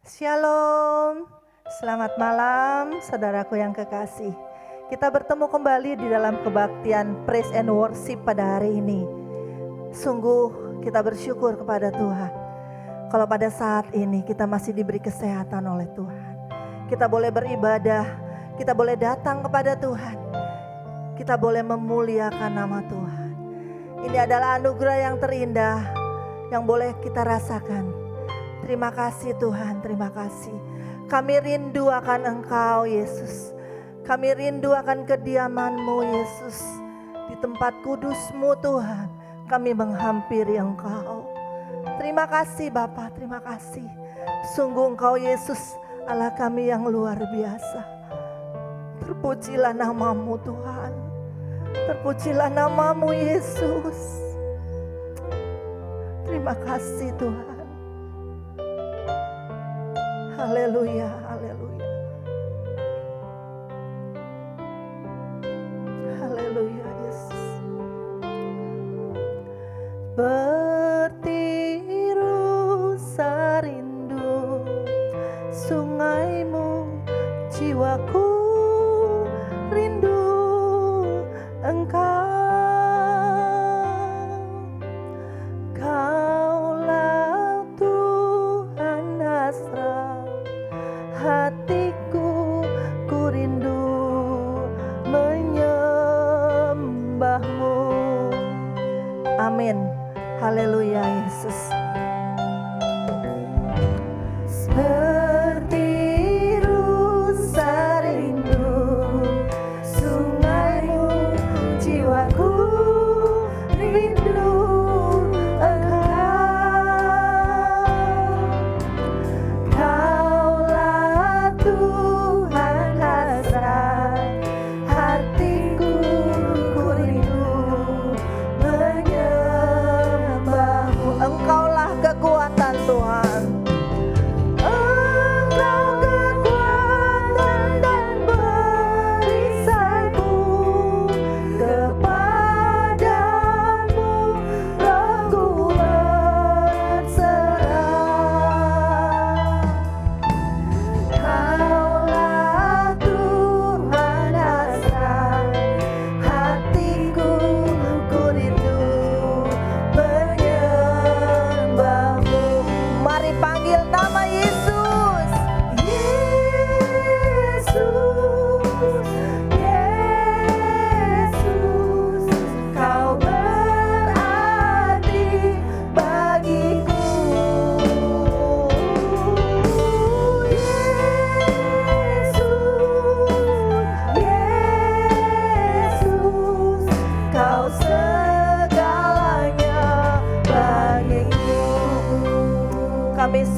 Shalom, selamat malam saudaraku yang kekasih. Kita bertemu kembali di dalam kebaktian Praise and Worship pada hari ini. Sungguh kita bersyukur kepada Tuhan. Kalau pada saat ini kita masih diberi kesehatan oleh Tuhan. Kita boleh beribadah, kita boleh datang kepada Tuhan. Kita boleh memuliakan nama Tuhan. Ini adalah anugerah yang terindah yang boleh kita rasakan. Terima kasih Tuhan, terima kasih. Kami rindu akan Engkau Yesus. Kami rindu akan kediaman-Mu Yesus. Di tempat kudus-Mu Tuhan, kami menghampiri Engkau. Terima kasih Bapa, terima kasih. Sungguh Engkau Yesus, Allah kami yang luar biasa. Terpujilah nama-Mu Tuhan. Terpujilah nama-Mu Yesus. Terima kasih Tuhan. Haleluya, haleluya. Haleluya Yesus. Bertiru sarindu sungai-Mu, jiwaku rindu Engkau. Kaulah Tuhan hasrat hatiku, ku rindu menyembah-Mu. Amin. Haleluya Yesus. Bertiru sarindu sungai-Mu, jiwaku rindu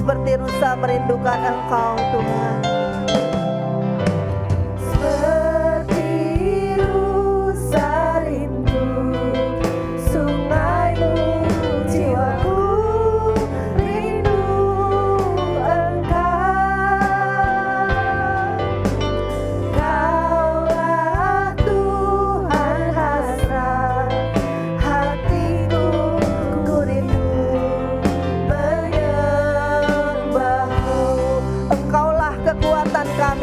seperti rusa merindukan Engkau Tuhan. Seperti rusa rindu sungai-Mu, jiwaku rindu Engkau. Kaulah Tuhan hasrat hatiku, ku rindu Engkaulah kekuatan kami.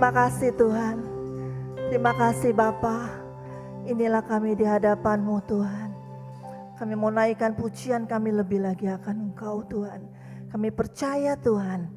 Terima kasih Tuhan. Terima kasih Bapa. Inilah kami di hadapan-Mu Tuhan. Kami mau naikkan pujian kami lebih lagi akan Engkau Tuhan. Kami percaya Tuhan,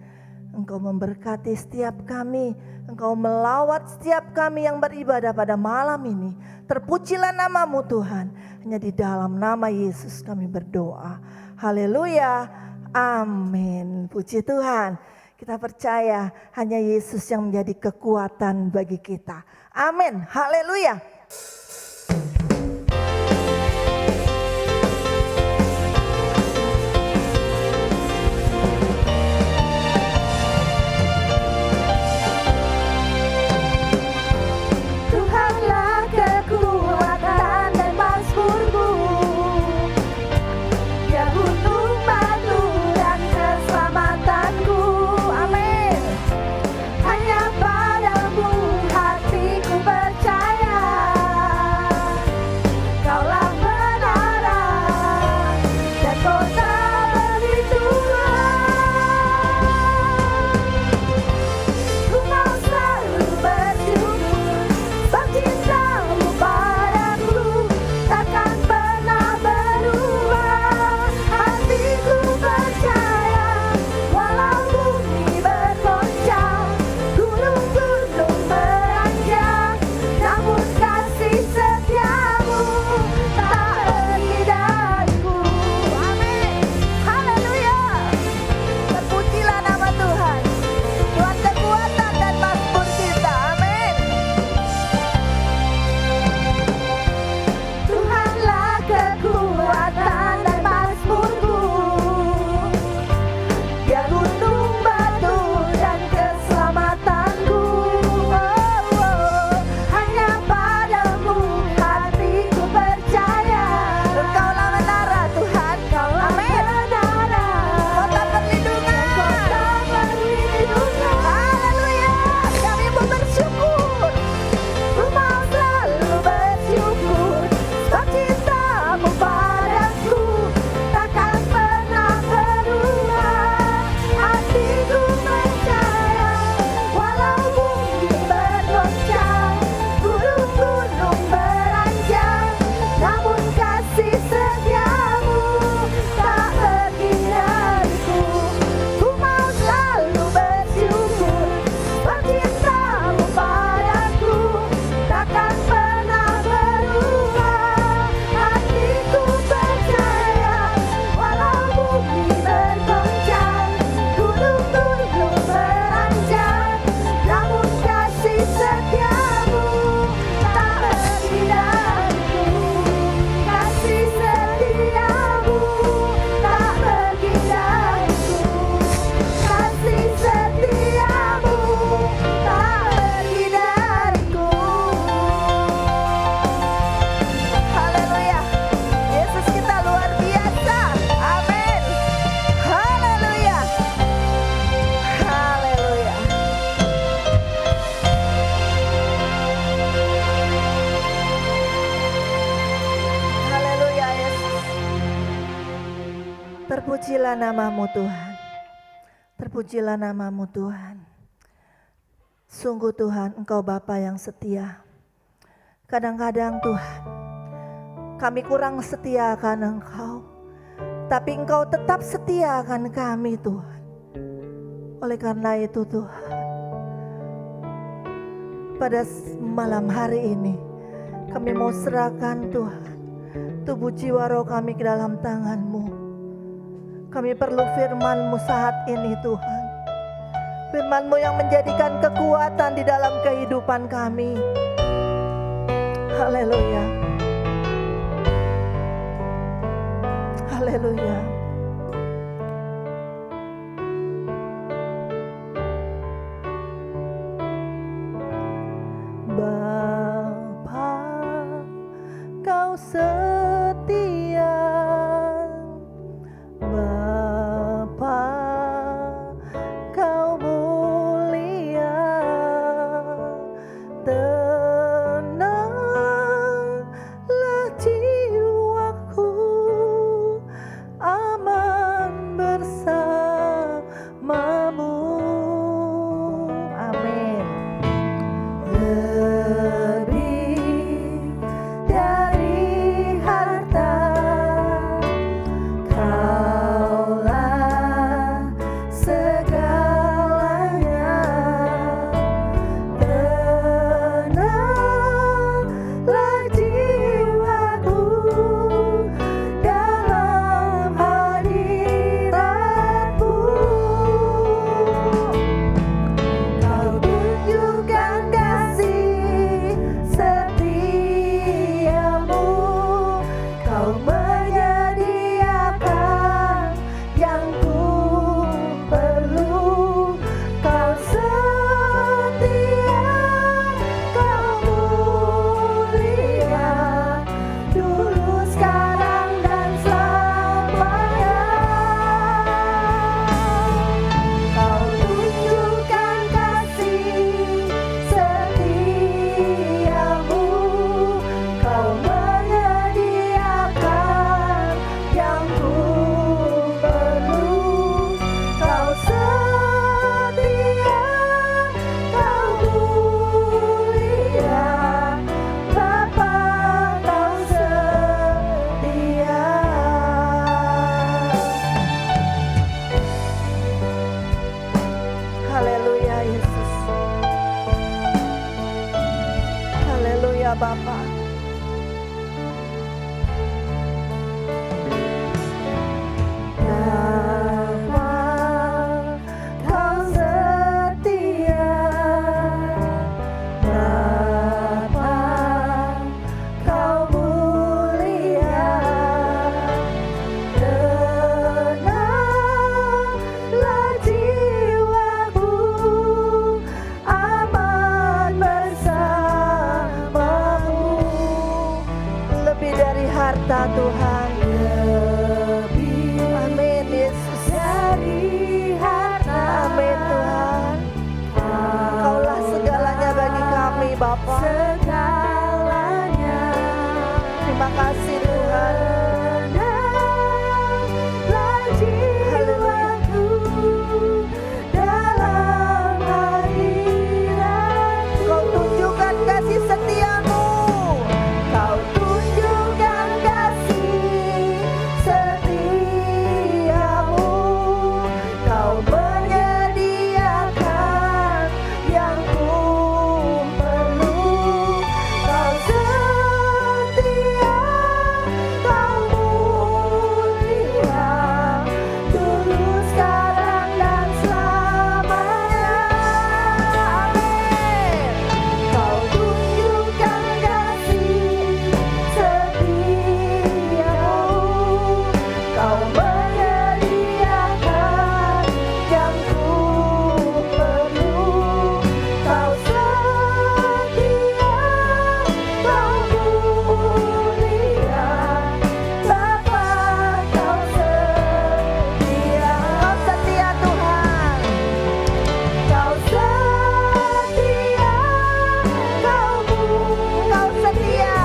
Engkau memberkati setiap kami. Engkau melawat setiap kami yang beribadah pada malam ini. Terpujilah nama-Mu Tuhan. Hanya di dalam nama Yesus kami berdoa. Haleluya. Amin. Puji Tuhan. Kita percaya hanya Yesus yang menjadi kekuatan bagi kita. Amin. Haleluya. Tuhanlah kekuatan dan mazmurku, Dia gunung batu dan keselamatanku. Amin. Hanya padamu hatiku percaya, Kaulah menara dan kota perlindungan. Ku mau selalu bersyukur, sebab cintamu padaku takkan pernah berubah. Hatiku percaya, walau bumi bergoncang, gunung-gunung beranjak, namun kasih setiamu tak pergi dariku. Amin. Haleluya. Terpujilah nama Tuhan. Tuhan kekuatan dan mazmur kita. Amin. Tuhanlah kekuatan dan mazmurku, Dia gunung batu dan keselamatanku. Hanya padamu hatiku percaya, Engkaulah menara Tuhan. Amin. Kota perlindungan. Haleluya. Kami mau bersyukur. Ku mau selalu bersyukur, sebab cintamu padaku takkan pernah berubah. Hatiku percaya, walau bumi bergoncang, gunung-gunung beranjak, namun kasih setiamu tak pergi dariku. Ku mau selalu bersyukur, sebab cintamu padaku takkan pernah berubah. Hatiku percaya, walau bumi bergoncang, gunung-gunung beranjak, namun kasih setiamu tak pergi dariku. Kasih setiamu tak pergi dariku. Kasih setiamu tak pergi dariku. Haleluya. Yesus kita luar biasa. Amin. Haleluya. Haleluya. Haleluya Yesus. Terpujilah nama-Mu Tuhan. Terpujilah nama-Mu Tuhan. Sungguh Tuhan, Engkau Bapa yang setia. Kadang-kadang Tuhan, kami kurang setia akan Engkau, tapi Engkau tetap setia akan kami Tuhan. Oleh karena itu Tuhan, pada malam hari ini kami mau serahkan Tuhan tubuh jiwa roh kami ke dalam tangan-Mu. Kami perlu firman-Mu saat ini Tuhan. Firman-Mu yang menjadikan kekuatan di dalam kehidupan kami. Haleluya. Haleluya. Bapa, Kau setia. Bapa, Kau mulia. Tenanglah jiwaku, aman bersamamu. Amin. harta Tuhan. Amin Yesus. Dari harta. Amin Tuhan. Kaulah segalanya bagi kami Bapa. Segalanya. Terima kasih Tuhan. Jiwaku dalam hadirat. Kau tunjukkan kasih setiamu. Kau tunjukkan kasih setiamu. Kau menyediakan yang ku perlu. Kau setia, kau mulia, dulu sekarang dan selamanya. Amin. Kau tunjukkan kasih setiamu. Kau menyediakan yang ku perlu. Kau setia, kau mulia, Bapa kau setia. Kau setia Tuhan. Kau setia, kau Kau setia.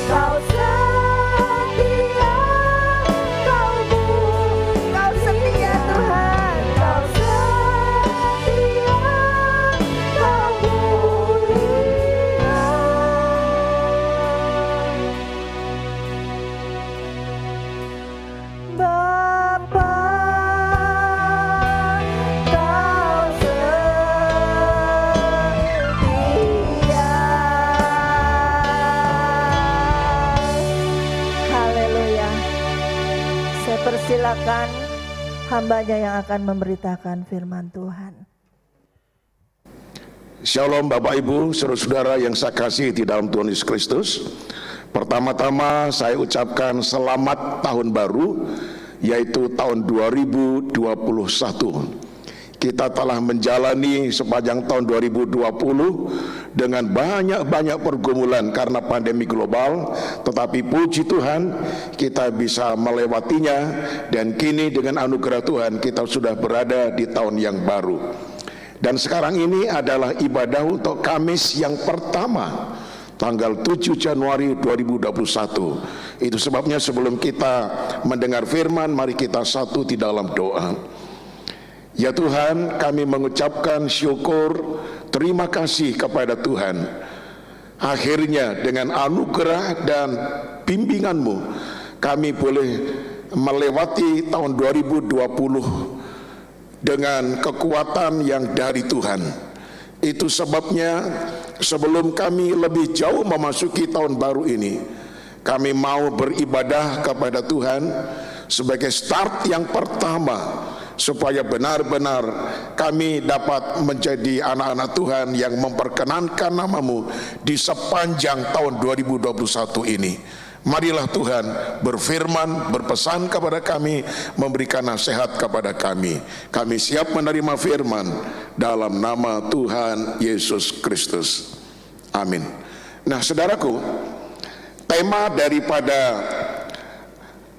Kau setia, Kau setia Tuhan. Kau setia, kau mulia. Bapa, Kau setia. haleluya. Saya persilakan hambanya yang akan memberitakan firman Tuhan. Shalom Bapak Ibu, saudara-saudara yang saya kasih di dalam Tuhan Yesus Kristus. Pertama-tama saya ucapkan selamat tahun baru, yaitu tahun 2021. Kita telah menjalani sepanjang tahun 2020 dengan banyak pergumulan karena pandemi global, tetapi puji Tuhan kita bisa melewatinya, dan kini dengan anugerah Tuhan kita sudah berada di tahun yang baru. Dan sekarang ini adalah ibadah untuk Kamis yang pertama, tanggal 7 Januari 2021. Itu sebabnya sebelum kita mendengar firman, mari kita satu di dalam doa. Ya Tuhan, kami mengucapkan syukur, terima kasih kepada Tuhan. Akhirnya dengan anugerah dan bimbingan-Mu, kami boleh melewati tahun 2020 dengan kekuatan yang dari Tuhan. Itu sebabnya sebelum kami lebih jauh memasuki tahun baru ini, kami mau beribadah kepada Tuhan sebagai start yang pertama, supaya benar-benar kami dapat menjadi anak-anak Tuhan yang memperkenankan nama-Mu di sepanjang tahun 2021 ini. Marilah Tuhan berfirman, berpesan kepada kami, memberikan nasihat kepada kami. Kami siap menerima firman dalam nama Tuhan Yesus Kristus. Amin. Nah, saudaraku, tema daripada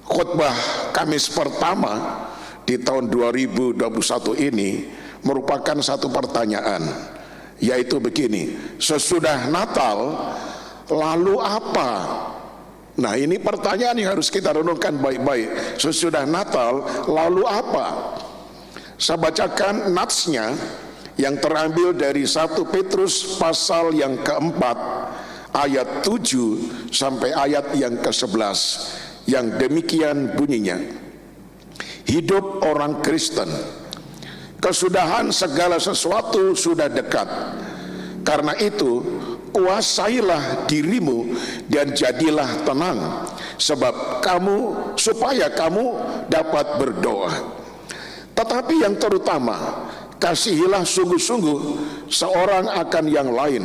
khotbah Kamis pertama di tahun 2021 ini merupakan satu pertanyaan, yaitu begini: sesudah Natal lalu apa? Nah, ini pertanyaan yang harus kita renungkan baik-baik. Sesudah Natal lalu apa? Saya bacakan natsnya yang terambil dari 1 Petrus pasal yang keempat ayat 7 sampai ayat yang ke-11, yang demikian bunyinya: hidup orang Kristen, kesudahan segala sesuatu sudah dekat. Karena itu kuasailah dirimu dan jadilah tenang, supaya kamu dapat berdoa. Tetapi yang terutama, kasihilah sungguh-sungguh seorang akan yang lain,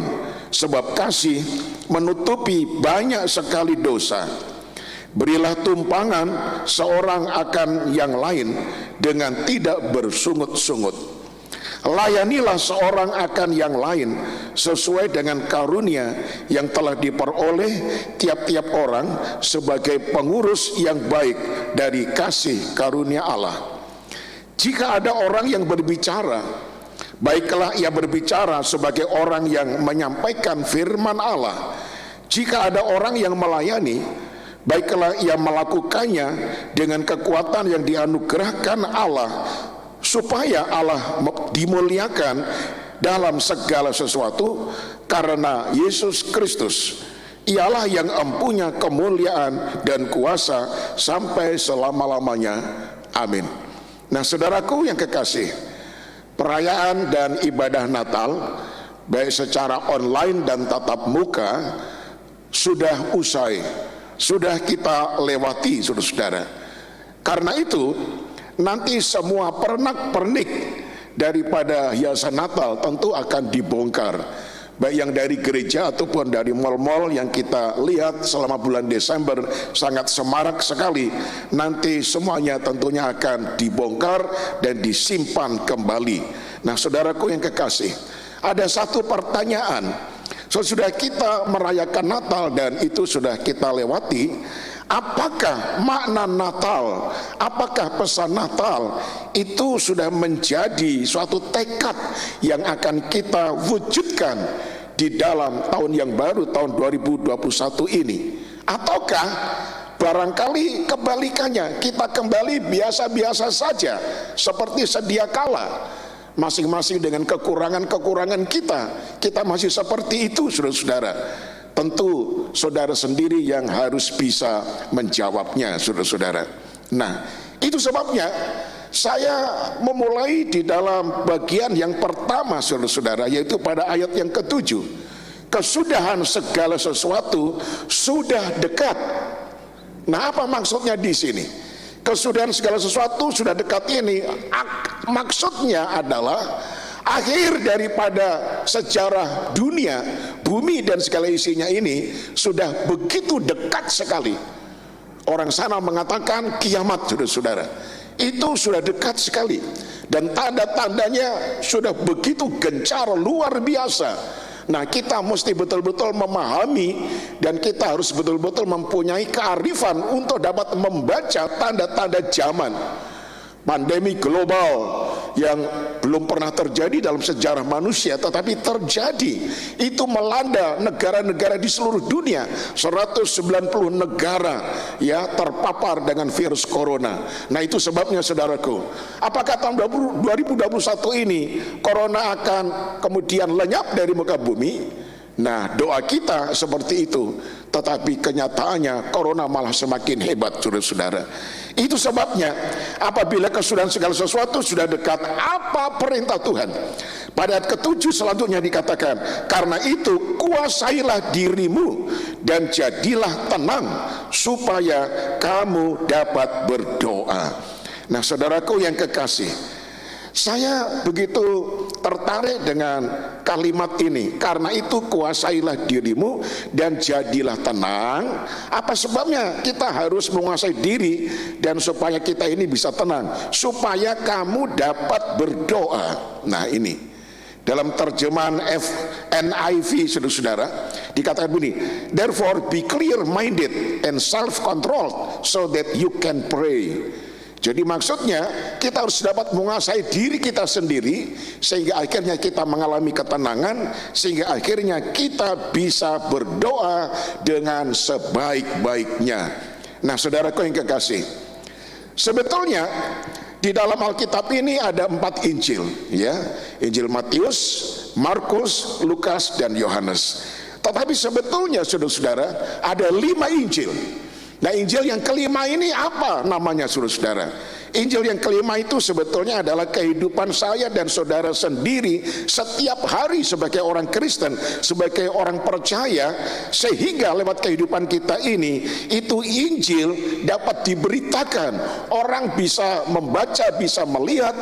sebab kasih menutupi banyak sekali dosa. Berilah tumpangan seorang akan yang lain dengan tidak bersungut-sungut. Layanilah seorang akan yang lain sesuai dengan karunia yang telah diperoleh tiap-tiap orang sebagai pengurus yang baik dari kasih karunia Allah. Jika ada orang yang berbicara, baiklah ia berbicara sebagai orang yang menyampaikan firman Allah. Jika ada orang yang melayani, baiklah ia melakukannya dengan kekuatan yang dianugerahkan Allah, supaya Allah dimuliakan dalam segala sesuatu karena Yesus Kristus. Ialah yang empunya kemuliaan dan kuasa sampai selama-lamanya. Amin. Nah, saudaraku yang kekasih, perayaan dan ibadah Natal baik secara online dan tatap muka sudah usai, sudah kita lewati, saudara-saudara. Karena itu nanti semua pernak-pernik daripada hiasan Natal tentu akan dibongkar, baik yang dari gereja ataupun dari mal-mal yang kita lihat selama bulan Desember sangat semarak sekali. Nanti semuanya tentunya akan dibongkar dan disimpan kembali. Nah, saudaraku yang kekasih, ada satu pertanyaan. Sesudah kita merayakan Natal dan itu sudah kita lewati, apakah makna Natal, apakah pesan Natal itu sudah menjadi suatu tekad yang akan kita wujudkan di dalam tahun yang baru, tahun 2021 ini? Ataukah barangkali kebalikannya, kita kembali biasa-biasa saja seperti sedia kala, masing-masing dengan kekurangan-kekurangan kita masih seperti itu, saudara-saudara? Tentu saudara sendiri yang harus bisa menjawabnya, saudara-saudara. Nah, itu sebabnya saya memulai di dalam bagian yang pertama, saudara-saudara, yaitu pada ayat yang ke-7. Kesudahan segala sesuatu sudah dekat. Nah, apa maksudnya di sini? Kesudahan segala sesuatu sudah dekat ini maksudnya adalah akhir daripada sejarah dunia, bumi dan segala isinya ini sudah begitu dekat sekali. Orang sana mengatakan kiamat, saudara-saudara. Itu sudah dekat sekali. Dan tanda-tandanya sudah begitu gencar, luar biasa. Nah, kita mesti betul-betul memahami dan kita harus betul-betul mempunyai kearifan untuk dapat membaca tanda-tanda zaman. Pandemi global yang belum pernah terjadi dalam sejarah manusia tetapi terjadi, itu melanda negara-negara di seluruh dunia. 190 negara ya terpapar dengan virus corona. Nah, itu sebabnya, saudaraku, apakah tahun 2021 ini corona akan kemudian lenyap dari muka bumi? Nah, doa kita seperti itu, tetapi kenyataannya corona malah semakin hebat, saudara-saudara. Itu sebabnya apabila kesudahan segala sesuatu sudah dekat, apa perintah Tuhan? Pada ayat ke-7 selanjutnya dikatakan, karena itu kuasailah dirimu dan jadilah tenang supaya kamu dapat berdoa. Nah, saudaraku yang kekasih, saya begitu tertarik dengan kalimat ini. Karena itu kuasailah dirimu dan jadilah tenang. Apa sebabnya kita harus menguasai diri dan supaya kita ini bisa tenang? Supaya kamu dapat berdoa. Nah, ini dalam terjemahan NIV, saudara-saudara, dikatakan begini, therefore be clear minded and self controlled so that you can pray. Jadi maksudnya kita harus dapat menguasai diri kita sendiri sehingga akhirnya kita mengalami ketenangan, sehingga akhirnya kita bisa berdoa dengan sebaik-baiknya. Nah, saudaraku yang kekasih, sebetulnya di dalam Alkitab ini ada 4 Injil, ya, Injil Matius, Markus, Lukas, dan Yohanes. Tetapi sebetulnya, saudara-saudara, ada 5 Injil. Nah, Injil yang kelima ini apa namanya, saudara-saudara? Injil yang kelima itu sebetulnya adalah kehidupan saya dan saudara sendiri setiap hari sebagai orang Kristen, sebagai orang percaya, sehingga lewat kehidupan kita ini, itu Injil dapat diberitakan. Orang bisa membaca, bisa melihat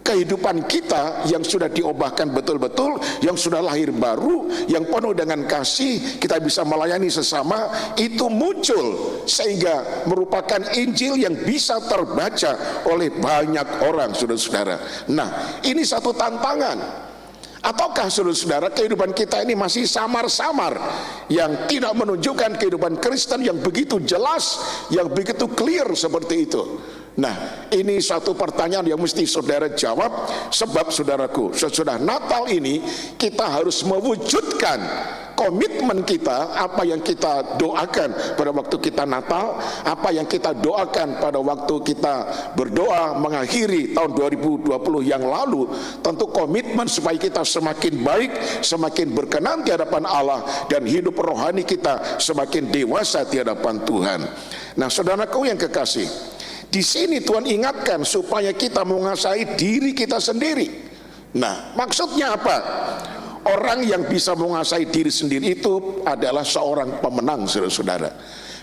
kehidupan kita yang sudah diubahkan betul-betul, yang sudah lahir baru, yang penuh dengan kasih, kita bisa melayani sesama, itu muncul sehingga merupakan Injil yang bisa terbaca oleh banyak orang, saudara-saudara. Nah, ini satu tantangan. Ataukah saudara-saudara kehidupan kita ini masih samar-samar, yang tidak menunjukkan kehidupan Kristen yang begitu jelas, yang begitu clear seperti itu? Nah, ini satu pertanyaan yang mesti saudara jawab, sebab saudaraku, sesudah Natal ini kita harus mewujudkan komitmen kita, apa yang kita doakan pada waktu kita Natal, apa yang kita doakan pada waktu kita berdoa mengakhiri tahun 2020 yang lalu. Tentu komitmen supaya kita semakin baik, semakin berkenan di hadapan Allah, dan hidup rohani kita semakin dewasa di hadapan Tuhan. Nah, saudaraku yang kekasih, di sini Tuhan ingatkan supaya kita menguasai diri kita sendiri. Nah, maksudnya apa? Orang yang bisa menguasai diri sendiri itu adalah seorang pemenang, saudara-saudara.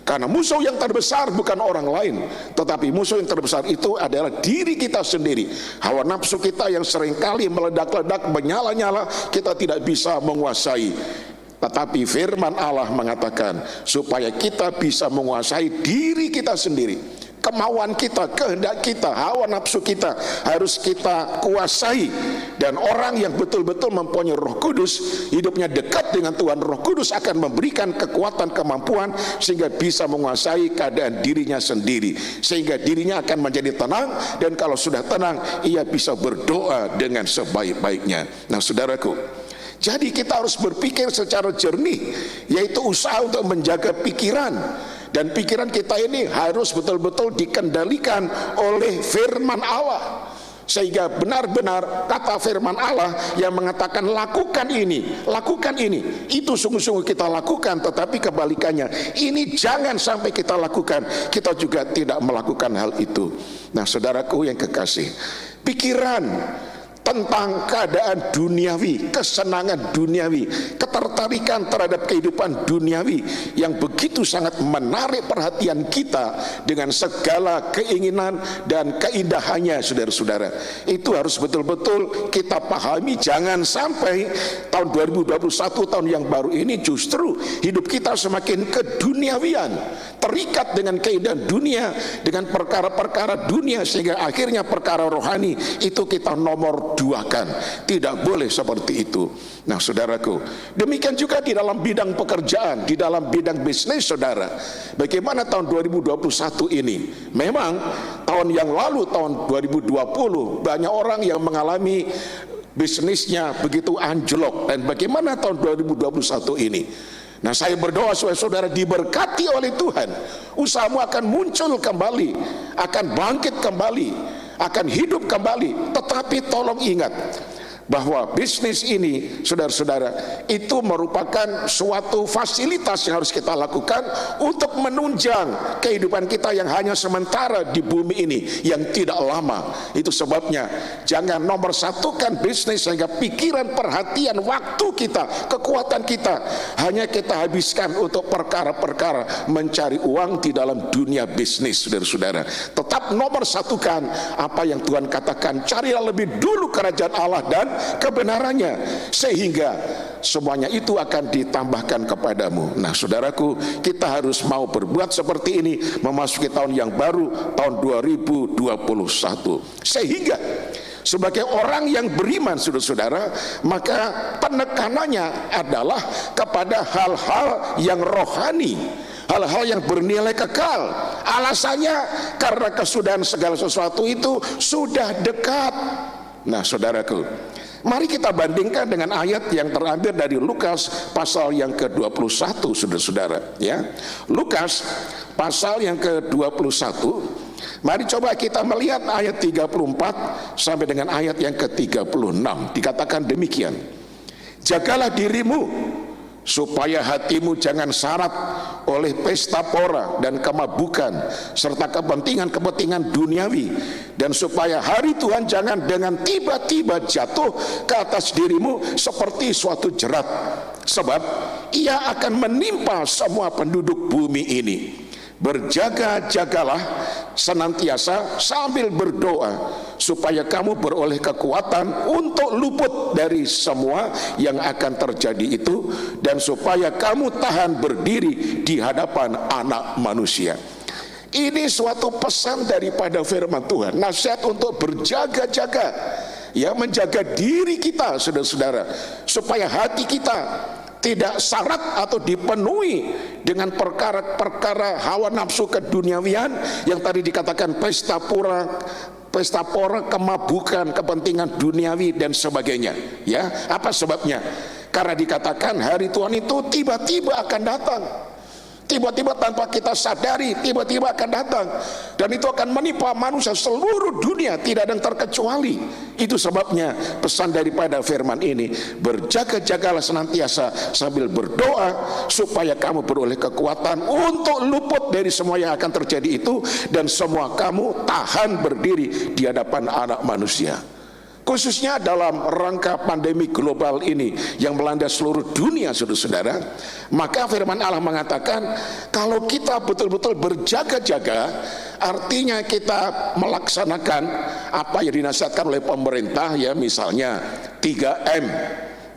Karena musuh yang terbesar bukan orang lain, tetapi musuh yang terbesar itu adalah diri kita sendiri. Hawa nafsu kita yang seringkali meledak-ledak, menyala-nyala, kita tidak bisa menguasai. Tetapi firman Allah mengatakan supaya kita bisa menguasai diri kita sendiri. Kemauan kita, kehendak kita, hawa nafsu kita harus kita kuasai. Dan orang yang betul-betul mempunyai Roh Kudus, hidupnya dekat dengan Tuhan, Roh Kudus akan memberikan kekuatan, kemampuan sehingga bisa menguasai keadaan dirinya sendiri, sehingga dirinya akan menjadi tenang. Dan kalau sudah tenang, ia bisa berdoa dengan sebaik-baiknya. Nah, saudaraku, jadi kita harus berpikir secara jernih, yaitu usaha untuk menjaga pikiran. Dan pikiran kita ini harus betul-betul dikendalikan oleh firman Allah, sehingga benar-benar kata firman Allah yang mengatakan lakukan ini, itu sungguh-sungguh kita lakukan. Tetapi kebalikannya, ini jangan sampai kita lakukan, kita juga tidak melakukan hal itu. Nah, saudaraku yang kekasih, pikiran tentang keadaan duniawi, kesenangan duniawi, ketertarikan terhadap kehidupan duniawi yang begitu sangat menarik perhatian kita dengan segala keinginan dan keindahannya, saudara-saudara, itu harus betul-betul kita pahami. Jangan sampai tahun 2021, tahun yang baru ini, justru hidup kita semakin keduniawian, terikat dengan keindahan dunia, dengan perkara-perkara dunia, sehingga akhirnya perkara rohani itu kita nomor duakan. Tidak boleh seperti itu. Nah, saudaraku, demikian juga di dalam bidang pekerjaan, di dalam bidang bisnis, saudara. Bagaimana tahun 2021 ini? Memang tahun yang lalu, tahun 2020, banyak orang yang mengalami bisnisnya begitu anjlok. Dan bagaimana tahun 2021 ini? Nah, saya berdoa supaya saudara diberkati oleh Tuhan. Usahamu akan muncul kembali, akan bangkit kembali, akan hidup kembali. Tetapi tolong ingat bahwa bisnis ini, saudara-saudara, itu merupakan suatu fasilitas yang harus kita lakukan untuk menunjang kehidupan kita yang hanya sementara di bumi ini, yang tidak lama. Itu sebabnya jangan nomor satukan bisnis sehingga pikiran, perhatian, waktu kita, kekuatan kita hanya kita habiskan untuk perkara-perkara mencari uang di dalam dunia bisnis, saudara-saudara. Tetap nomor satukan apa yang Tuhan katakan, carilah lebih dulu kerajaan Allah dan kebenarannya, sehingga semuanya itu akan ditambahkan kepadamu. Nah, saudaraku, kita harus mau berbuat seperti ini memasuki tahun yang baru, tahun 2021. Sehingga sebagai orang yang beriman, saudara-saudara, maka penekanannya adalah kepada hal-hal yang rohani, hal-hal yang bernilai kekal. Alasannya karena kesudahan segala sesuatu itu sudah dekat. Nah, saudaraku, mari kita bandingkan dengan ayat yang terambil dari Lukas pasal yang ke-21, saudara-saudara, ya. Lukas pasal yang ke-21. Mari coba kita melihat ayat 34 sampai dengan ayat yang ke-36. Dikatakan demikian: jagalah dirimu supaya hatimu jangan syarat oleh pesta pora dan kemabukan serta kepentingan-kepentingan duniawi, dan supaya hari Tuhan jangan dengan tiba-tiba jatuh ke atas dirimu seperti suatu jerat, sebab ia akan menimpa semua penduduk bumi ini. Berjaga-jagalah senantiasa sambil berdoa, supaya kamu beroleh kekuatan untuk luput dari semua yang akan terjadi itu, dan supaya kamu tahan berdiri di hadapan Anak Manusia. Ini suatu pesan daripada firman Tuhan, nasihat untuk berjaga-jaga, ya, menjaga diri kita, saudara-saudara, supaya hati kita tidak syarat atau dipenuhi dengan perkara-perkara hawa nafsu keduniawian yang tadi dikatakan pesta pora, kemabukan, kepentingan duniawi dan sebagainya. Ya, apa sebabnya? Karena dikatakan hari Tuhan itu tiba-tiba akan datang. Tiba-tiba tanpa kita sadari, tiba-tiba akan datang, dan itu akan menimpa manusia seluruh dunia, tidak ada yang terkecuali. Itu sebabnya pesan daripada firman ini, berjaga-jagalah senantiasa sambil berdoa, supaya kamu beroleh kekuatan untuk luput dari semua yang akan terjadi itu, dan semua kamu tahan berdiri di hadapan Anak Manusia. Khususnya dalam rangka pandemi global ini yang melanda seluruh dunia, saudara-saudara, maka firman Allah mengatakan kalau kita betul-betul berjaga-jaga, artinya kita melaksanakan apa yang dinasihatkan oleh pemerintah, ya, misalnya 3M,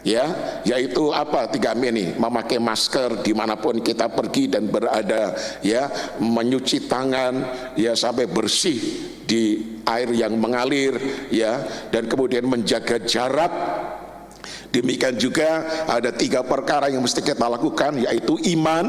ya, yaitu apa 3M ini? Memakai masker dimanapun kita pergi dan berada, ya, mencuci tangan, ya, sampai bersih di air yang mengalir, ya, dan kemudian menjaga jarak. Demikian juga ada 3 perkara yang mesti kita lakukan, yaitu iman,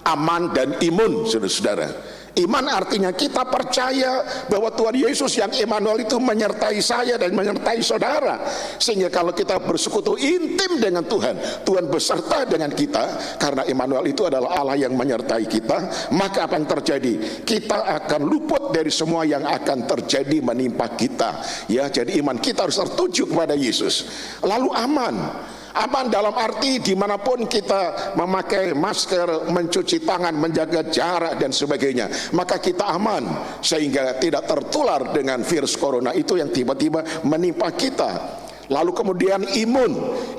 aman, dan imun, saudara-saudara. Iman artinya kita percaya bahwa Tuhan Yesus yang Immanuel itu menyertai saya dan menyertai saudara, sehingga kalau kita bersekutu intim dengan Tuhan, Tuhan beserta dengan kita. Karena Immanuel itu adalah Allah yang menyertai kita, maka apa yang terjadi? Kita akan luput dari semua yang akan terjadi menimpa kita, ya. Jadi iman kita harus tertuju kepada Yesus. Lalu aman. Aman dalam arti dimanapun kita memakai masker, mencuci tangan, menjaga jarak dan sebagainya, maka kita aman sehingga tidak tertular dengan virus corona itu yang tiba-tiba menimpa kita. Lalu kemudian imun.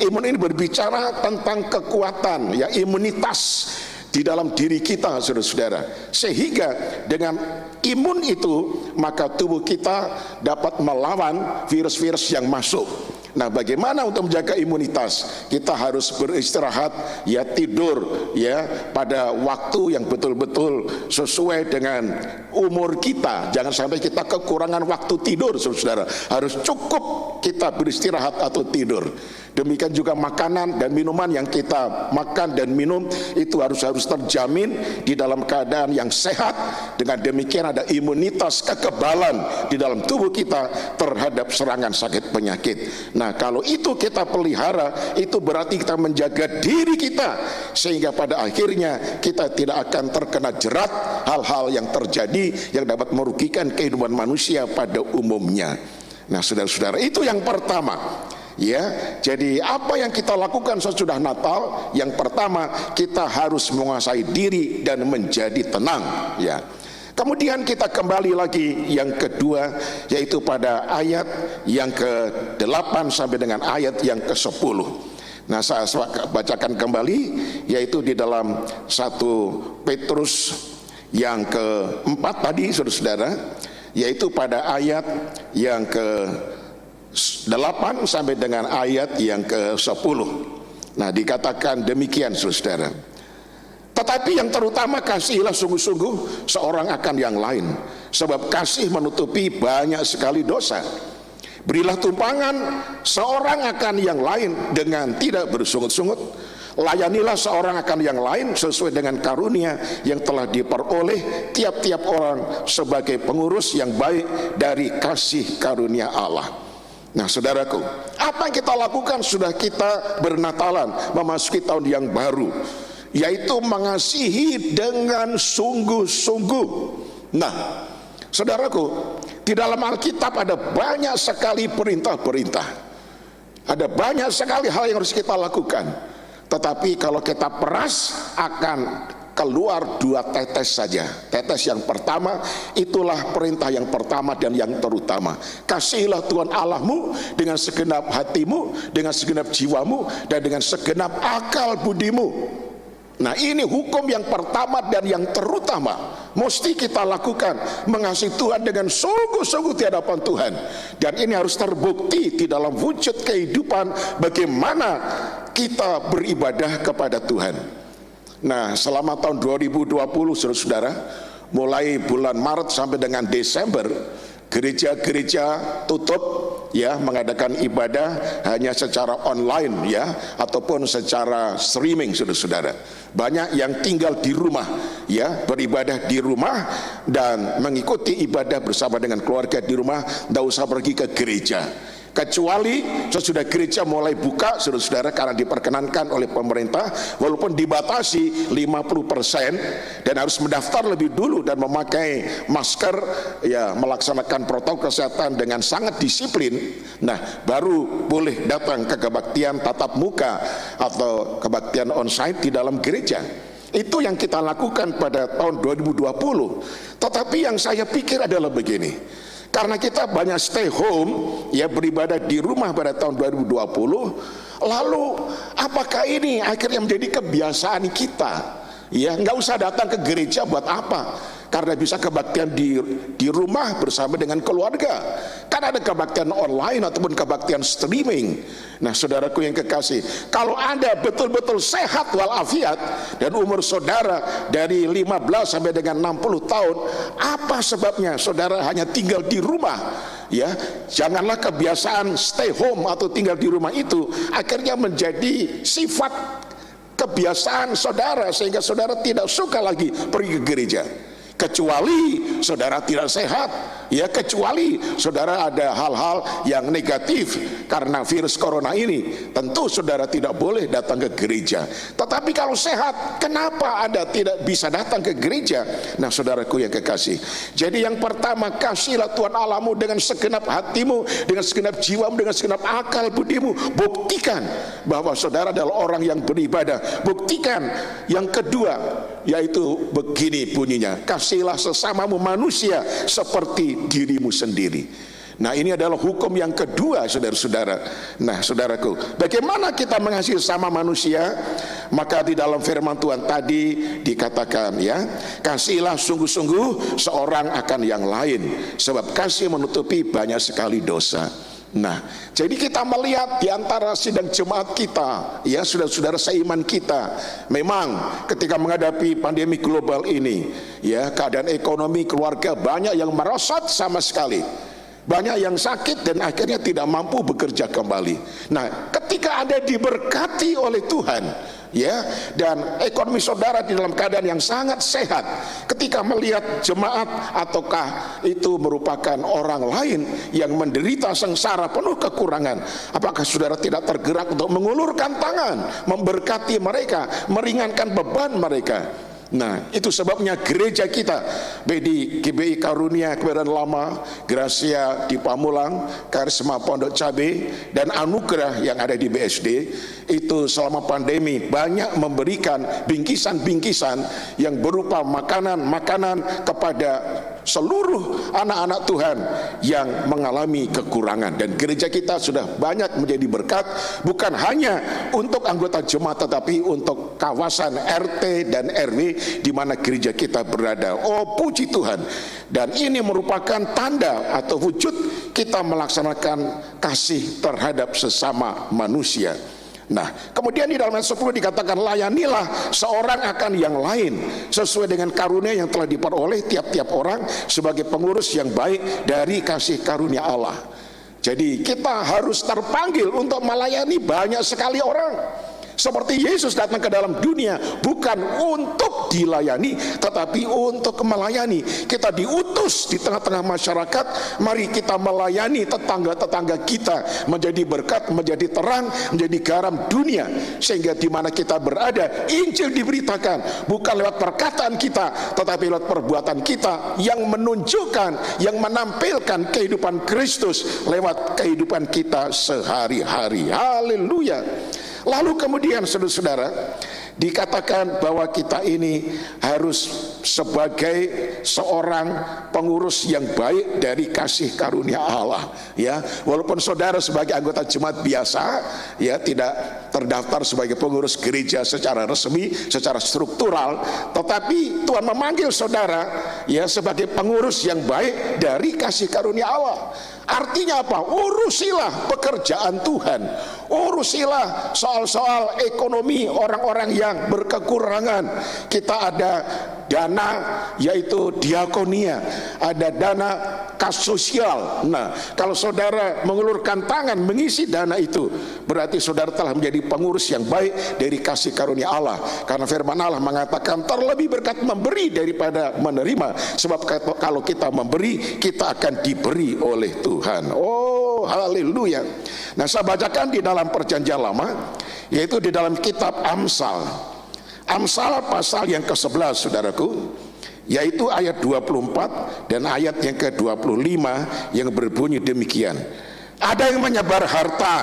Imun ini berbicara tentang kekuatan, ya, imunitas di dalam diri kita, saudara-saudara, sehingga dengan imun itu maka tubuh kita dapat melawan virus-virus yang masuk. Nah, bagaimana untuk menjaga imunitas? Kita harus beristirahat, ya, tidur, ya, pada waktu yang betul-betul sesuai dengan umur kita. Jangan sampai kita kekurangan waktu tidur, saudara. Harus cukup kita beristirahat atau tidur. Demikian juga makanan dan minuman yang kita makan dan minum itu harus terjamin di dalam keadaan yang sehat. Dengan demikian ada imunitas, kekebalan di dalam tubuh kita terhadap serangan sakit penyakit. Nah, kalau itu kita pelihara, itu berarti kita menjaga diri kita, sehingga pada akhirnya kita tidak akan terkena jerat hal-hal yang terjadi yang dapat merugikan kehidupan manusia pada umumnya. Nah, saudara-saudara, itu yang pertama. Ya, jadi apa yang kita lakukan sesudah Natal? Yang pertama, kita harus menguasai diri dan menjadi tenang, ya. Kemudian kita kembali lagi yang kedua, yaitu pada ayat yang ke-8 sampai dengan ayat yang ke-10. Nah, saya bacakan kembali, yaitu di dalam 1 Petrus yang ke-4 tadi, saudara-saudara, yaitu pada ayat yang ke-8 sampai dengan ayat yang ke-10. Nah, dikatakan demikian, saudara. Tetapi yang terutama kasihilah sungguh-sungguh seorang akan yang lain, sebab kasih menutupi banyak sekali dosa. Berilah tumpangan seorang akan yang lain dengan tidak bersungut-sungut. Layanilah seorang akan yang lain sesuai dengan karunia yang telah diperoleh tiap-tiap orang sebagai pengurus yang baik dari kasih karunia Allah. Nah, saudaraku, apa yang kita lakukan sudah kita bernatalan, memasuki tahun yang baru, yaitu mengasihi dengan sungguh-sungguh. Nah, saudaraku, di dalam Alkitab ada banyak sekali perintah-perintah, ada banyak sekali hal yang harus kita lakukan. Tetapi kalau kita peras akan keluar 2 tetes saja. Tetes yang pertama, itulah perintah yang pertama dan yang terutama. Kasihilah Tuhan Allahmu dengan segenap hatimu, dengan segenap jiwamu, dan dengan segenap akal budimu. Nah, ini hukum yang pertama dan yang terutama mesti kita lakukan, mengasihi Tuhan dengan sungguh-sungguh di hadapan Tuhan. Dan ini harus terbukti di dalam wujud kehidupan bagaimana kita beribadah kepada Tuhan. Nah, selama tahun 2020 saudara-saudara, mulai bulan Maret sampai dengan Desember, gereja-gereja tutup ya, mengadakan ibadah hanya secara online ya, ataupun secara streaming saudara-saudara. Banyak yang tinggal di rumah ya, beribadah di rumah dan mengikuti ibadah bersama dengan keluarga di rumah, tidak usah pergi ke gereja. Kecuali sesudah gereja mulai buka saudara-saudara, karena diperkenankan oleh pemerintah, walaupun dibatasi 50% dan harus mendaftar lebih dulu dan memakai masker ya, melaksanakan protokol kesehatan dengan sangat disiplin. Nah, baru boleh datang ke kebaktian tatap muka atau kebaktian onsite di dalam gereja. Itu yang kita lakukan pada tahun 2020. Tetapi yang saya pikir adalah begini, karena kita banyak stay home ya, beribadah di rumah pada tahun 2020, lalu apakah ini akhirnya menjadi kebiasaan kita ya, nggak usah datang ke gereja buat apa, karena bisa kebaktian di rumah bersama dengan keluarga. Kan ada kebaktian online ataupun kebaktian streaming. Nah, saudaraku yang kekasih, kalau Anda betul-betul sehat walafiat dan umur saudara dari 15 sampai dengan 60 tahun, apa sebabnya saudara hanya tinggal di rumah? Ya, janganlah kebiasaan stay home atau tinggal di rumah itu akhirnya menjadi sifat kebiasaan saudara, sehingga saudara tidak suka lagi pergi ke gereja. Kecuali saudara tidak sehat ya, kecuali saudara ada hal-hal yang negatif karena virus corona ini, tentu saudara tidak boleh datang ke gereja. Tetapi kalau sehat, kenapa Anda tidak bisa datang ke gereja? Nah, saudaraku yang kekasih, jadi yang pertama, kasihilah Tuhan Allahmu dengan segenap hatimu, dengan segenap jiwamu, dengan segenap akal budimu. Buktikan bahwa saudara adalah orang yang beribadah. Buktikan. Yang kedua, yaitu begini bunyinya, kasihilah sesamamu manusia seperti dirimu sendiri. Nah, ini adalah hukum yang kedua saudara-saudara. Nah, saudaraku, bagaimana kita mengasihi sesama manusia? Maka di dalam firman Tuhan tadi dikatakan ya, kasihilah sungguh-sungguh seorang akan yang lain, sebab kasih menutupi banyak sekali dosa. Nah, jadi kita melihat di antara sidang jemaat kita, ya saudara-saudara seiman kita, memang ketika menghadapi pandemi global ini, ya keadaan ekonomi keluarga banyak yang merosot sama sekali. Banyak yang sakit dan akhirnya tidak mampu bekerja kembali. Nah, ketika Anda diberkati oleh Tuhan, ya, dan ekonomi saudara di dalam keadaan yang sangat sehat, ketika melihat jemaat ataukah itu merupakan orang lain yang menderita sengsara penuh kekurangan, apakah saudara tidak tergerak untuk mengulurkan tangan, memberkati mereka, meringankan beban mereka? Nah, itu sebabnya gereja kita di GBI Karunia Kebenaran Lama, Gracia di Pamulang, Karisma Pondok Cabe, dan Anugerah yang ada di BSD, itu selama pandemi banyak memberikan bingkisan-bingkisan yang berupa makanan-makanan kepada seluruh anak-anak Tuhan yang mengalami kekurangan. Dan gereja kita sudah banyak menjadi berkat, bukan hanya untuk anggota jemaat tetapi untuk kawasan RT dan RW di mana gereja kita berada. Oh, puji Tuhan. Dan ini merupakan tanda atau wujud kita melaksanakan kasih terhadap sesama manusia. Nah, kemudian di dalam ayat 10 dikatakan, layanilah seorang akan yang lain sesuai dengan karunia yang telah diperoleh tiap-tiap orang sebagai pengurus yang baik dari kasih karunia Allah. Jadi kita harus terpanggil untuk melayani banyak sekali orang. Seperti Yesus datang ke dalam dunia bukan untuk dilayani tetapi untuk melayani. Kita diutus di tengah-tengah masyarakat, mari kita melayani tetangga-tetangga kita, menjadi berkat, menjadi terang, menjadi garam dunia, sehingga di mana kita berada Injil diberitakan bukan lewat perkataan kita tetapi lewat perbuatan kita yang menunjukkan, yang menampilkan kehidupan Kristus lewat kehidupan kita sehari-hari. Haleluya. Lalu kemudian saudara-saudara, dikatakan bahwa kita ini harus sebagai seorang pengurus yang baik dari kasih karunia Allah, ya. Walaupun saudara sebagai anggota jemaat biasa, ya, tidak terdaftar sebagai pengurus gereja secara resmi, secara struktural, tetapi Tuhan memanggil saudara, ya, sebagai pengurus yang baik dari kasih karunia Allah. Artinya apa? Urusilah pekerjaan Tuhan, urusilah soal-soal ekonomi orang-orang yang berkekurangan. Kita ada dana, yaitu diakonia, ada dana kas sosial. Nah, kalau saudara mengulurkan tangan mengisi dana itu, berarti saudara telah menjadi pengurus yang baik dari kasih karunia Allah. Karena firman Allah mengatakan terlebih berkat memberi daripada menerima, sebab kalau kita memberi, kita akan diberi oleh Tuhan. Oh, haleluya. Nah, saya bacakan di dalam perjanjian lama, yaitu di dalam kitab Amsal. Amsal pasal yang ke-11, saudaraku, yaitu ayat 24 dan ayat yang ke-25 yang berbunyi demikian. Ada yang menyebar harta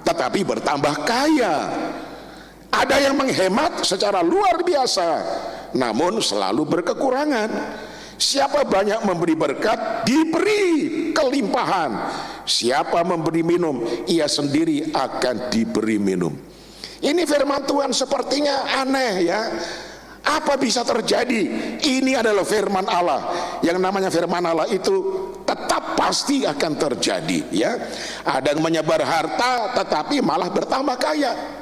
tetapi bertambah kaya, ada yang menghemat secara luar biasa namun selalu berkekurangan. Siapa banyak memberi berkat, diberi kelimpahan. Siapa memberi minum, ia sendiri akan diberi minum. Ini firman Tuhan sepertinya aneh, ya. Apa bisa terjadi? Ini adalah firman Allah. Yang namanya firman Allah itu tetap pasti akan terjadi, ya. Ada yang menyebar harta tetapi malah bertambah kaya.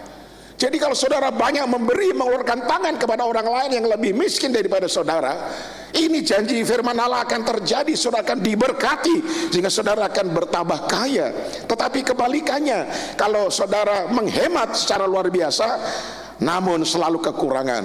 Jadi kalau saudara banyak memberi, mengeluarkan tangan kepada orang lain yang lebih miskin daripada saudara, ini janji firman Allah akan terjadi. Saudara akan diberkati sehingga saudara akan bertambah kaya. Tetapi kebalikannya, kalau saudara menghemat secara luar biasa namun selalu kekurangan,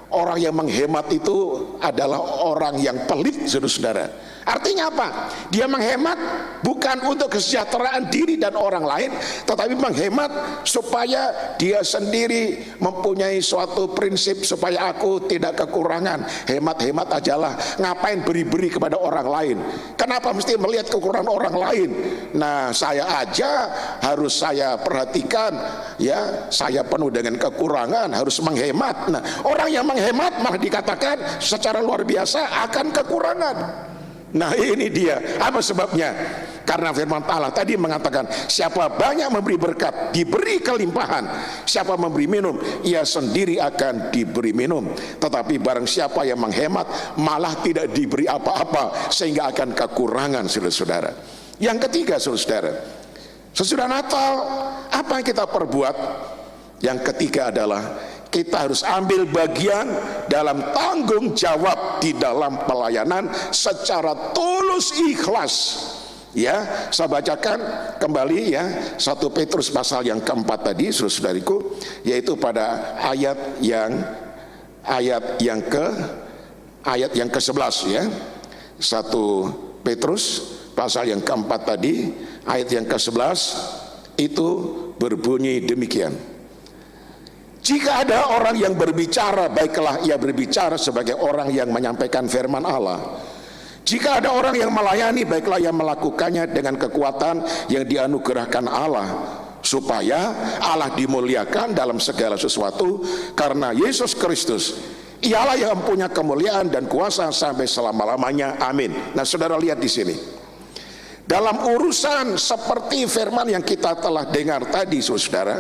orang yang menghemat itu adalah orang yang pelit, saudara-saudara. Artinya apa? Dia menghemat bukan untuk kesejahteraan diri dan orang lain, tetapi menghemat supaya dia sendiri mempunyai suatu prinsip supaya aku tidak kekurangan. Hemat-hemat ajalah. Ngapain beri-beri kepada orang lain? Kenapa mesti melihat kekurangan orang lain? Nah, saya aja harus saya perhatikan, ya. Saya penuh dengan kekurangan, harus menghemat. Nah, orang yang menghemat malah dikatakan secara luar biasa akan kekurangan. Nah, ini dia. Apa sebabnya? Karena firman Allah tadi mengatakan, siapa banyak memberi berkat, diberi kelimpahan. Siapa memberi minum, ia sendiri akan diberi minum. Tetapi barang siapa yang menghemat, malah tidak diberi apa-apa, sehingga akan kekurangan, saudara-saudara. Yang ketiga, saudara-saudara, sesudah Natal, apa yang kita perbuat? Yang ketiga adalah kita harus ambil bagian dalam tanggung jawab di dalam pelayanan secara tulus ikhlas. Ya, saya bacakan kembali, ya, 1 Petrus pasal yang keempat tadi, saudara-saudariku, yaitu pada ayat yang ke-11, ya. 1 Petrus pasal yang keempat tadi, ayat yang ke-11 itu berbunyi demikian. Jika ada orang yang berbicara, baiklah ia berbicara sebagai orang yang menyampaikan firman Allah. Jika ada orang yang melayani, baiklah ia melakukannya dengan kekuatan yang dianugerahkan Allah, supaya Allah dimuliakan dalam segala sesuatu karena Yesus Kristus. Ialah yang mempunyai kemuliaan dan kuasa sampai selama-lamanya. Amin. Nah, saudara lihat di sini. Dalam urusan seperti firman yang kita telah dengar tadi, saudara,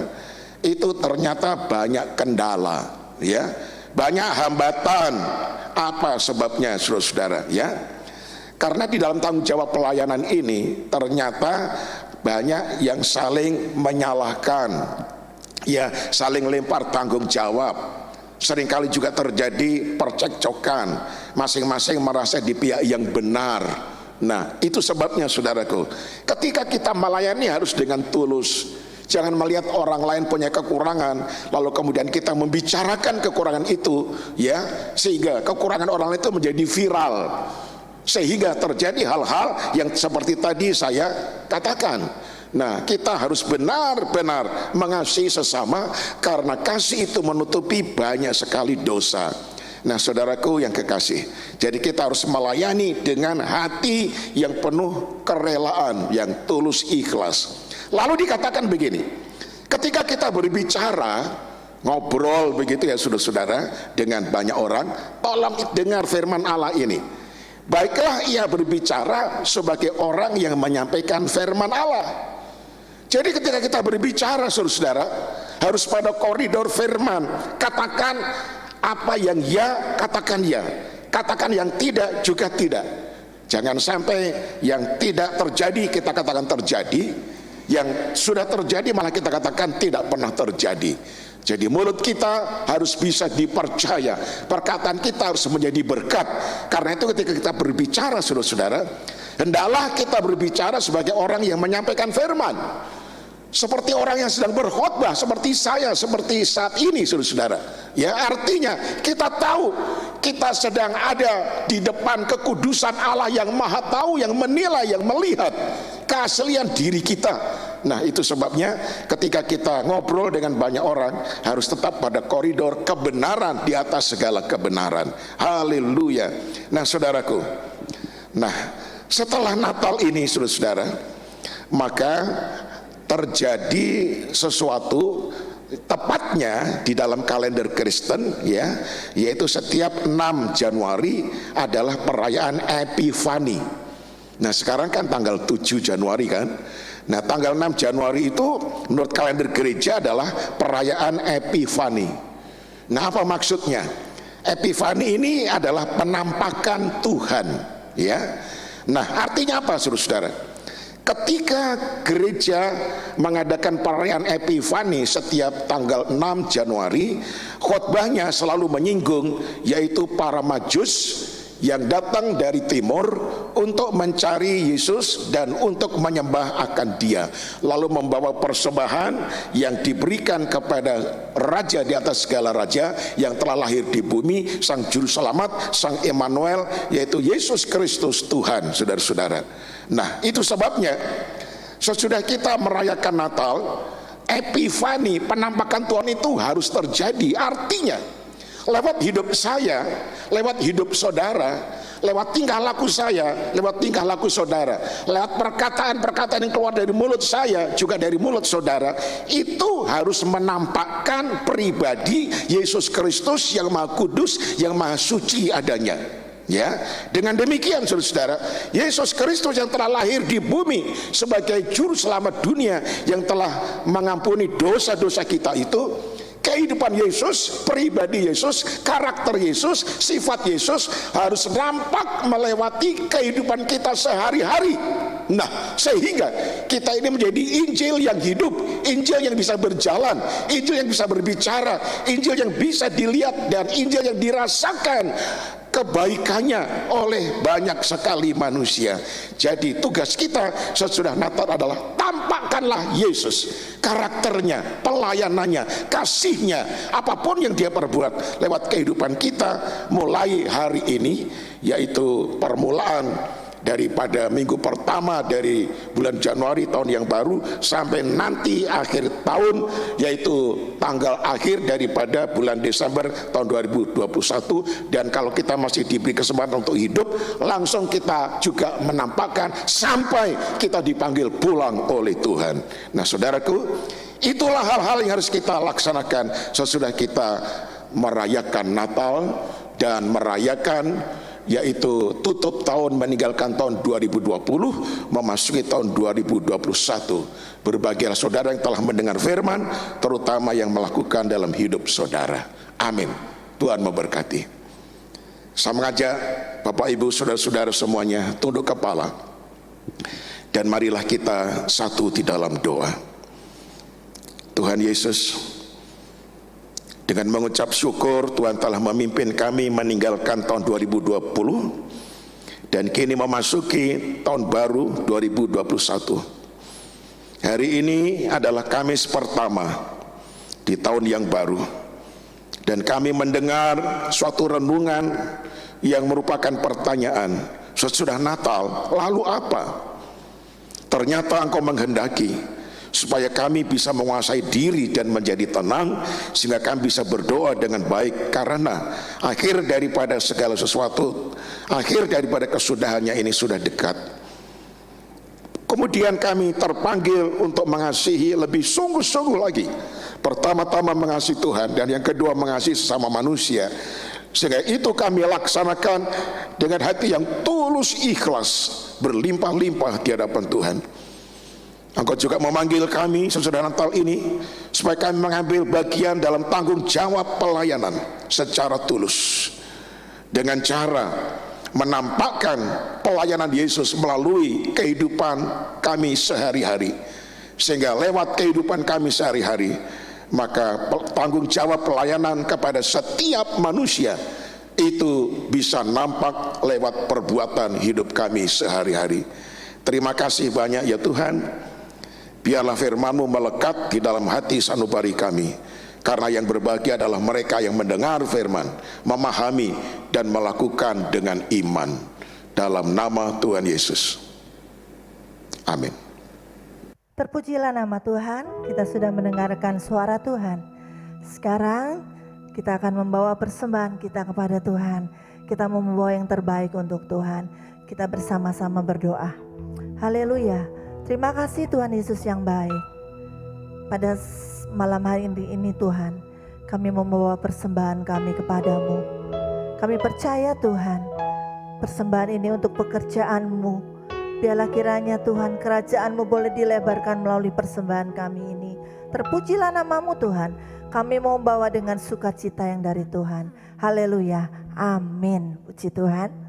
itu ternyata banyak kendala, ya, banyak hambatan. Apa sebabnya, saudara-saudara? Ya, karena di dalam tanggung jawab pelayanan ini ternyata banyak yang saling menyalahkan, ya, saling lempar tanggung jawab. Seringkali juga terjadi percekcokan, masing-masing merasa di pihak yang benar. Nah, itu sebabnya, saudaraku, ketika kita melayani harus dengan tulus. Jangan melihat orang lain punya kekurangan lalu kemudian kita membicarakan kekurangan itu, ya, sehingga kekurangan orang lain itu menjadi viral, sehingga terjadi hal-hal yang seperti tadi saya katakan. Nah, kita harus benar-benar mengasihi sesama karena kasih itu menutupi banyak sekali dosa. Nah, saudaraku yang kekasih, jadi kita harus melayani dengan hati yang penuh kerelaan, yang tulus ikhlas. Lalu dikatakan begini, ketika kita berbicara, ngobrol begitu ya saudara-saudara dengan banyak orang, tolong dengar firman Allah ini. Baiklah ia berbicara sebagai orang yang menyampaikan firman Allah. Jadi ketika kita berbicara saudara-saudara, harus pada koridor firman. Katakan apa yang ya, katakan ya. Katakan yang tidak juga tidak. Jangan sampai yang tidak terjadi kita katakan terjadi, yang sudah terjadi malah kita katakan tidak pernah terjadi. Jadi mulut kita harus bisa dipercaya, perkataan kita harus menjadi berkat. Karena itu ketika kita berbicara saudara-saudara, hendaklah kita berbicara sebagai orang yang menyampaikan firman, seperti orang yang sedang berkhotbah, seperti saya, seperti saat ini saudara-saudara. Ya, artinya kita tahu kita sedang ada di depan kekudusan Allah yang maha tahu, yang menilai, yang melihat keaslian diri kita. Nah, itu sebabnya ketika kita ngobrol dengan banyak orang harus tetap pada koridor kebenaran di atas segala kebenaran. Haleluya. Nah saudaraku, nah setelah Natal ini saudara-saudara, maka terjadi sesuatu tepatnya di dalam kalender Kristen ya, yaitu setiap 6 Januari adalah perayaan Epifani. Nah sekarang kan tanggal 7 Januari kan. Nah tanggal 6 Januari itu menurut kalender gereja adalah perayaan Epifani. Nah apa maksudnya? Epifani ini adalah penampakan Tuhan ya. Nah artinya apa saudara-saudara? Ketika gereja mengadakan perayaan Epifani setiap tanggal 6 Januari, khotbahnya selalu menyinggung yaitu para Majus yang datang dari timur untuk mencari Yesus dan untuk menyembah akan Dia, lalu membawa persembahan yang diberikan kepada Raja di atas segala raja yang telah lahir di bumi, Sang Juru Selamat, Sang Immanuel, yaitu Yesus Kristus Tuhan, saudara-saudara. Nah itu sebabnya sesudah kita merayakan Natal, Epifani, penampakan Tuhan itu harus terjadi. Artinya lewat hidup saya, lewat hidup saudara, lewat tingkah laku saya, lewat tingkah laku saudara, lewat perkataan-perkataan yang keluar dari mulut saya, juga dari mulut saudara, itu harus menampakkan pribadi Yesus Kristus yang maha kudus, yang maha suci adanya. Ya, dengan demikian saudara-saudara, Yesus Kristus yang telah lahir di bumi sebagai juru selamat dunia, yang telah mengampuni dosa-dosa kita itu, kehidupan Yesus, pribadi Yesus, karakter Yesus, sifat Yesus harus nampak melewati kehidupan kita sehari-hari. Nah, sehingga kita ini menjadi Injil yang hidup, Injil yang bisa berjalan, Injil yang bisa berbicara, Injil yang bisa dilihat, dan Injil yang dirasakan kebaikannya oleh banyak sekali manusia. Jadi tugas kita sesudah Natal adalah tampakkanlah Yesus, karakternya, pelayanannya, kasihnya, apapun yang dia perbuat lewat kehidupan kita mulai hari ini, yaitu permulaan daripada minggu pertama dari bulan Januari tahun yang baru sampai nanti akhir tahun, yaitu tanggal akhir daripada bulan Desember tahun 2021. Dan kalau kita masih diberi kesempatan untuk hidup, langsung kita juga menampakkan sampai kita dipanggil pulang oleh Tuhan. Nah saudaraku, itulah hal-hal yang harus kita laksanakan sesudah kita merayakan Natal dan merayakan yaitu tutup tahun, meninggalkan tahun 2020, memasuki tahun 2021. Berbahagialah saudara yang telah mendengar firman, terutama yang melakukan dalam hidup saudara. Amin. Tuhan memberkati. Saya mengajak Bapak Ibu saudara-saudara semuanya tunduk kepala, dan marilah kita satu di dalam doa. Tuhan Yesus, dengan mengucap syukur Tuhan telah memimpin kami meninggalkan tahun 2020 dan kini memasuki tahun baru 2021. Hari ini adalah Kamis pertama di tahun yang baru, dan kami mendengar suatu renungan yang merupakan pertanyaan, sesudah Natal lalu apa? Ternyata Engkau menghendaki supaya kami bisa menguasai diri dan menjadi tenang, sehingga kami bisa berdoa dengan baik, karena akhir daripada segala sesuatu, akhir daripada kesudahannya ini sudah dekat. Kemudian kami terpanggil untuk mengasihi lebih sungguh-sungguh lagi Pertama-tama mengasihi Tuhan, dan yang kedua mengasihi sesama manusia. Sehingga itu kami laksanakan dengan hati yang tulus ikhlas, berlimpah-limpah di hadapan Tuhan. Engkau juga memanggil kami sesudah Natal ini supaya kami mengambil bagian dalam tanggung jawab pelayanan secara tulus, dengan cara menampakkan pelayanan Yesus melalui kehidupan kami sehari-hari. Sehingga lewat kehidupan kami sehari-hari, maka tanggung jawab pelayanan kepada setiap manusia itu bisa nampak lewat perbuatan hidup kami sehari-hari. Terima kasih banyak ya Tuhan. Biarlah firman-Mu melekat di dalam hati sanubari kami, karena yang berbahagia adalah mereka yang mendengar firman, memahami dan melakukan dengan iman. Dalam nama Tuhan Yesus, amin. Terpujilah nama Tuhan, kita sudah mendengarkan suara Tuhan. Sekarang kita akan membawa persembahan kita kepada Tuhan. Kita mau membawa yang terbaik untuk Tuhan. Kita bersama-sama berdoa. Haleluya. Terima kasih Tuhan Yesus yang baik. Pada malam hari ini Tuhan, kami membawa persembahan kami kepadamu. Kami percaya Tuhan, persembahan ini untuk pekerjaan-Mu. Biarlah kiranya Tuhan, kerajaan-Mu boleh dilebarkan melalui persembahan kami ini. Terpujilah nama-Mu Tuhan. Kami mau membawa dengan sukacita yang dari Tuhan. Haleluya. Amin. Puji Tuhan.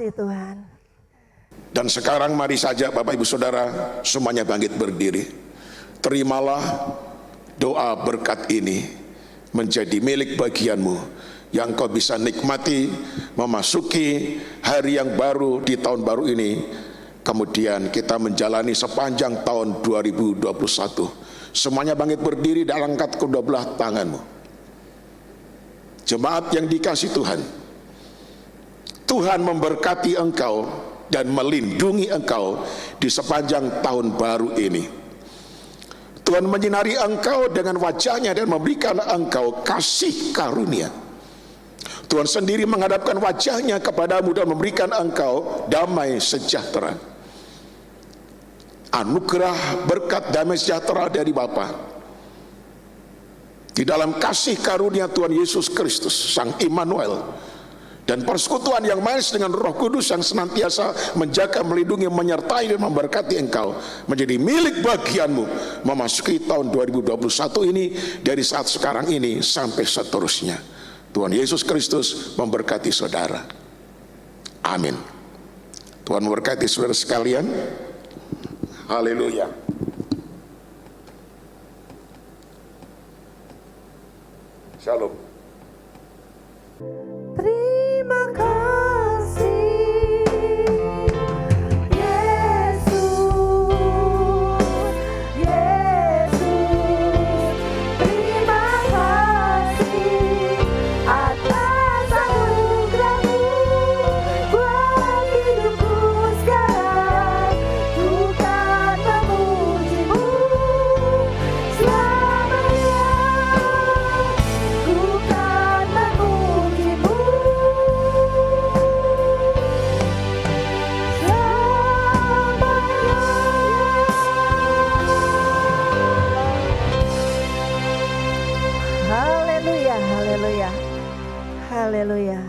Tuhan. Dan sekarang mari saja Bapak Ibu Saudara semuanya bangkit berdiri. Terimalah doa berkat ini menjadi milik bagianmu, yang kau bisa nikmati memasuki hari yang baru di tahun baru ini. Kemudian kita menjalani sepanjang tahun 2021. Semuanya bangkit berdiri dan angkat kedua belah tanganmu. Jemaat yang dikasihi Tuhan, Tuhan memberkati engkau dan melindungi engkau di sepanjang tahun baru ini. Tuhan menyinari engkau dengan wajahnya dan memberikan engkau kasih karunia. Tuhan sendiri menghadapkan wajahnya kepadamu dan memberikan engkau damai sejahtera. Anugerah berkat damai sejahtera dari Bapa di dalam kasih karunia Tuhan Yesus Kristus, Sang Immanuel, dan persekutuan yang manis dengan Roh Kudus yang senantiasa menjaga, melindungi, menyertai dan memberkati engkau menjadi milik bagianmu memasuki tahun 2021 ini, dari saat sekarang ini sampai seterusnya. Tuhan Yesus Kristus memberkati saudara. Amin. Tuhan memberkati saudara sekalian. Haleluya. Shalom. Terima kasih Yesus, Yesus. Terima kasih atas anugerah-Mu. Haleluya.